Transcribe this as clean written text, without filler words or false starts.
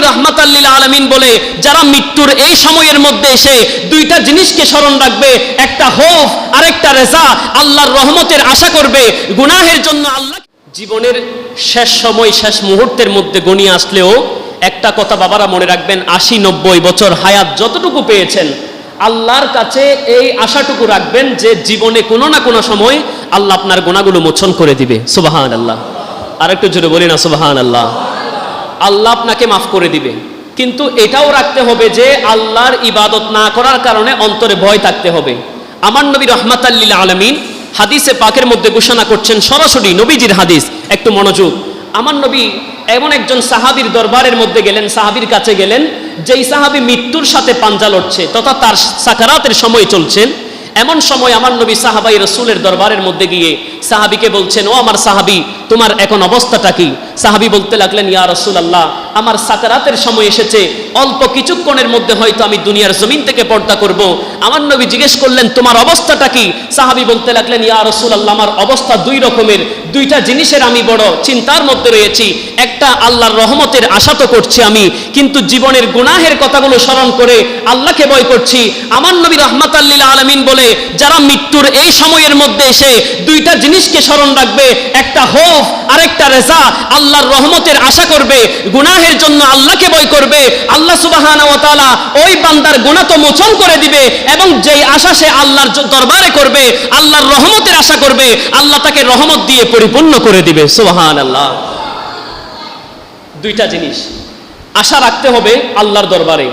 রাহমাতাল লিল আলামিন বলে, যারা মৃত্যুর এই সময়ের মধ্যে এসে দুইটা জিনিসকে স্মরণ রাখবে, একটা খৌফ আর একটা রেজা, আল্লাহর রহমতের আশা করবে, গুনাহের জন্য আল্লাহ। জীবনের শেষ সময়, শেষ মুহূর্তের মধ্যে গনিয়ে আসলেও একটা কথা বাবারা মনে রাখবেন, 80-90 বছর হায়াত যতটুকু পেয়েছেন, আল্লাহর কাছে এই আশাটুকু রাখবেন যে জীবনে কোনো না কোনো সময় আল্লাহ আপনার গুনাহগুলো মোচন করে দিবে। সুবহানাল্লাহ। আর একটু জোরে বলি না সুবহানাল্লাহ। আল্লাহ আপনাকে মাফ করে দিবে, কিন্তু এটাও রাখতে হবে যে আল্লাহর ইবাদত না করার কারণে অন্তরে ভয় থাকতে হবে। আমার নবী রাহমাতাল লিল আলামিন হাদিসে পাকের মধ্যে ঘোষণা করছেন, সরাসরি নবীজির হাদিস, একটু মনোযোগ। আমার নবী এমন একজন সাহাবীর দরবারের মধ্যে গেলেন, সাহাবীর কাছে গেলেন, যেই সাহাবী মৃত্যুর সাথে পাঞ্জা লড়ছে, তথা তার সাকারাতের সময় চলছেন। এমন সময় আমার নবী সাহাবাই রসুলের দরবারের মধ্যে গিয়ে সাহাবীকে বলছেন, ও আমার সাহাবী, তোমার এখন অবস্থাটা কি? সাহাবী বলতে লাগলেন, ইয়া রাসূলুল্লাহ, আমার সাকারাতের সময় এসেছে, অল্প কিছুক্ষণের মধ্যে হয়তো আমি দুনিয়ার জমিন থেকে পর্দা করব। আমার নবী জিজ্ঞেস করলেন, তোমার অবস্থাটা কি? সাহাবী বলতে লাগলেন, ইয়া রাসূলুল্লাহ, আমার অবস্থা দুই রকমের, দুইটা জিনিসের আমি বড় চিন্তার মধ্যে রয়েছি। একটা, আল্লাহর রহমতের আশা তো করছি আমি, কিন্তু জীবনের গুনাহের কথাগুলো স্মরণ করে আল্লাহকে ভয় করছি। আমার নবী রাহমাতাল লিল আলামিন বলে, যারা মৃত্যুর এই সময়ের মধ্যে এসে দুইটা জিনিসকে স্মরণ রাখবে, একটা খৌফ আর একটা রেজা, আল্লাহর রহমতের আশা করবে, গুনাহের জন্য আল্লাহকে ভয় করবে, আল্লাহ সুবহানাহু ওয়া তাআলা ওই বান্দার গুনাহ তো মোচন করে দিবে, এবং যেই আশা সে আল্লাহর দরবারে করবে, আল্লাহর রহমতের আশা করবে, আল্লাহ তাকে রহমত দিয়ে পরিপূর্ণ করে দিবে। সুবহানাল্লাহ। দুইটা জিনিস আশা রাখতে হবে আল্লাহর দরবারে।